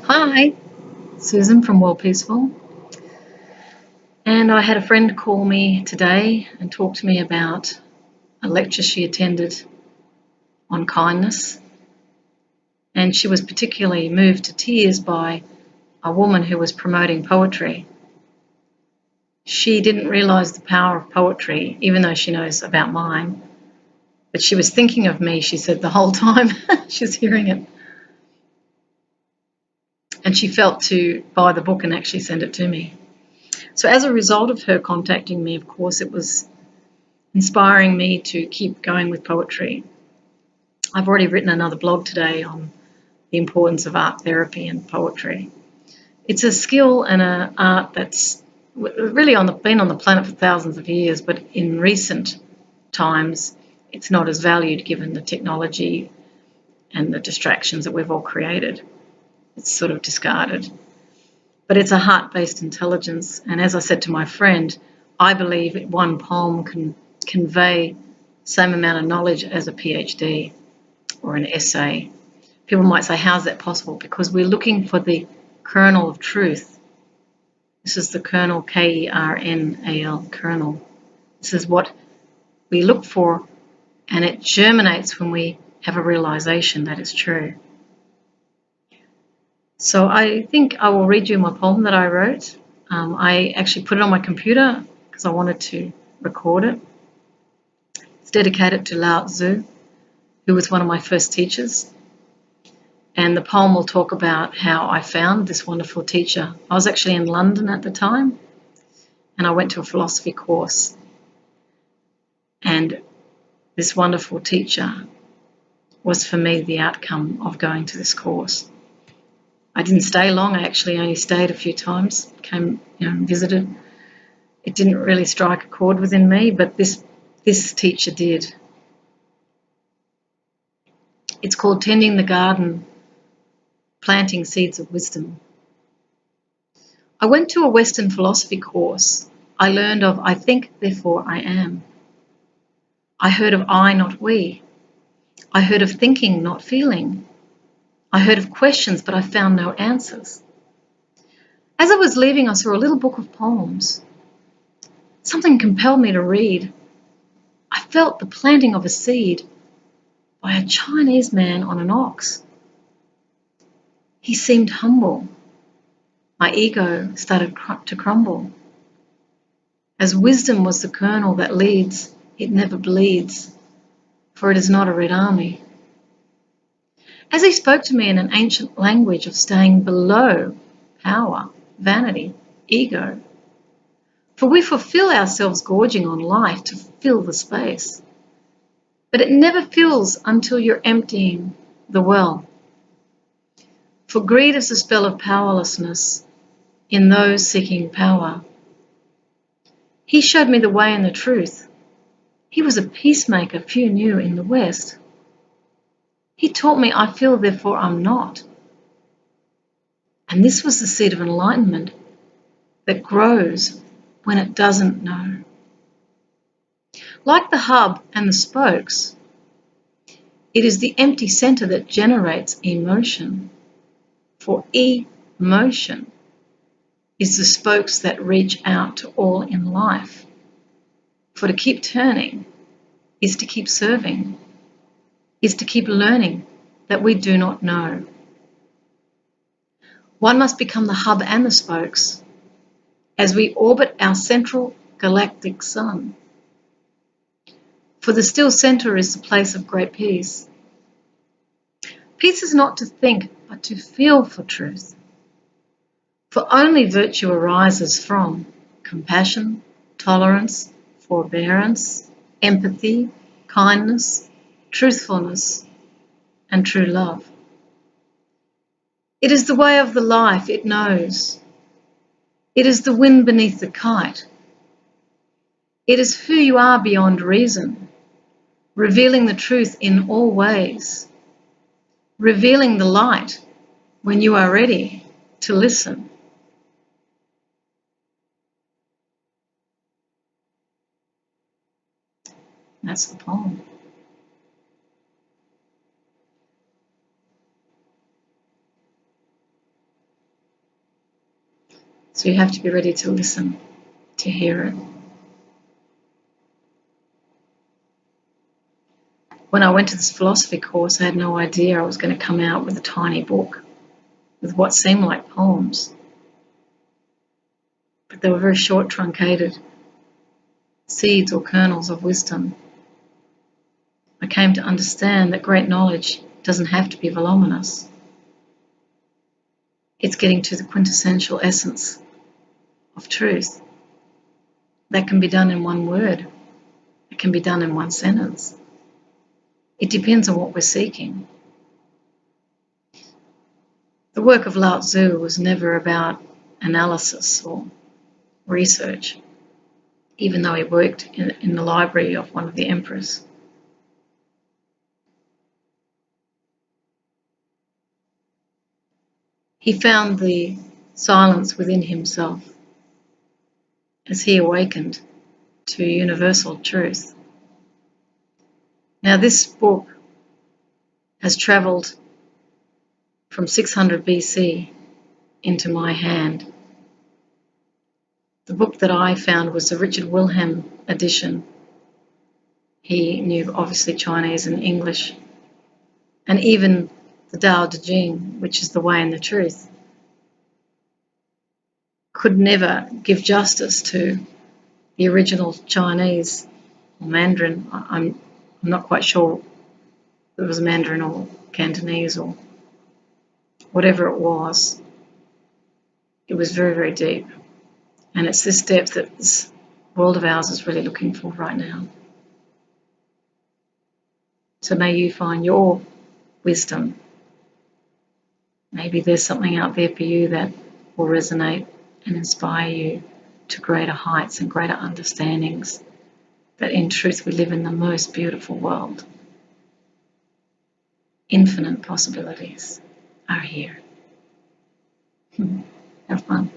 Hi, Susan from Worldpeacefull. And I had a friend call me today and talk to me about a lecture she attended on kindness. And she was particularly moved to tears by a woman who was promoting poetry. She didn't realise the power of poetry, even though she knows about mine. But she was thinking of me, she said, the whole time she's hearing it. And she felt to buy the book and actually send it to me. So as a result of her contacting me, of course, it was inspiring me to keep going with poetry. I've already written another blog today on the importance of art therapy and poetry. It's a skill and an art that's really been on the planet for thousands of years, but in recent times it's not as valued given the technology and the distractions that we've all created. It's sort of discarded. But it's a heart-based intelligence, and as I said to my friend, I believe one poem can convey the same amount of knowledge as a PhD or an essay. People might say, how's that possible? Because we're looking for the kernel of truth. This is the kernel, K-E-R-N-A-L, kernel. This is what we look for, and it germinates when we have a realization that it's true. So I think I will read you my poem that I wrote. I actually put it on my computer because I wanted to record it. It's dedicated to Lao Tzu, who was one of my first teachers. And the poem will talk about how I found this wonderful teacher. I was actually in London at the time, and I went to a philosophy course. And this wonderful teacher was for me the outcome of going to this course. I didn't stay long. I actually only stayed a few times, came and visited. It didn't really strike a chord within me, but this teacher did. It's called Tending the Garden, Planting Seeds of Wisdom. I went to a Western philosophy course. I learned of I think, therefore I am. I heard of I, not we. I heard of thinking, not feeling. I heard of questions, but I found no answers. As I was leaving, I saw a little book of poems. Something compelled me to read. I felt the planting of a seed by a Chinese man on an ox. He seemed humble. My ego started to crumble. As wisdom was the kernel that leads, it never bleeds, for it is not a red army. As he spoke to me in an ancient language of staying below power, vanity, ego. For we fulfill ourselves gorging on life to fill the space. But it never fills until you're emptying the well. For greed is the spell of powerlessness in those seeking power. He showed me the way and the truth. He was a peacemaker few knew in the West. He taught me I feel, therefore I'm not. And this was the seed of enlightenment that grows when it doesn't know. Like the hub and the spokes, it is the empty center that generates emotion. For emotion is the spokes that reach out to all in life. For to keep turning is to keep serving, is to keep learning that we do not know. One must become the hub and the spokes as we orbit our central galactic sun. For the still center is the place of great peace. Peace is not to think, but to feel for truth. For only virtue arises from compassion, tolerance, forbearance, empathy, kindness, truthfulness, and true love. It is the way of the life it knows. It is the wind beneath the kite. It is who you are beyond reason, revealing the truth in all ways, revealing the light when you are ready to listen. That's the poem. So you have to be ready to listen, to hear it. When I went to this philosophy course, I had no idea I was going to come out with a tiny book with what seemed like poems. But they were very short, truncated seeds or kernels of wisdom. I came to understand that great knowledge doesn't have to be voluminous. It's getting to the quintessential essence of truth. That can be done in one word. It can be done in one sentence. It depends on what we're seeking. The work of Lao Tzu was never about analysis or research, even though he worked in the library of one of the emperors. He found the silence within himself as he awakened to universal truth. Now, this book has travelled from 600 BC into my hand. The book that I found was the Richard Wilhelm edition. He knew obviously Chinese and English, and even the Tao Te Ching, which is the way and the truth, could never give justice to the original Chinese or Mandarin. I'm not quite sure if it was Mandarin or Cantonese or whatever it was. It was very, very deep. And it's this depth that this world of ours is really looking for right now. So may you find your wisdom. Maybe there's something out there for you that will resonate and inspire you to greater heights and greater understandings that in truth we live in the most beautiful world. Infinite possibilities are here. Have fun.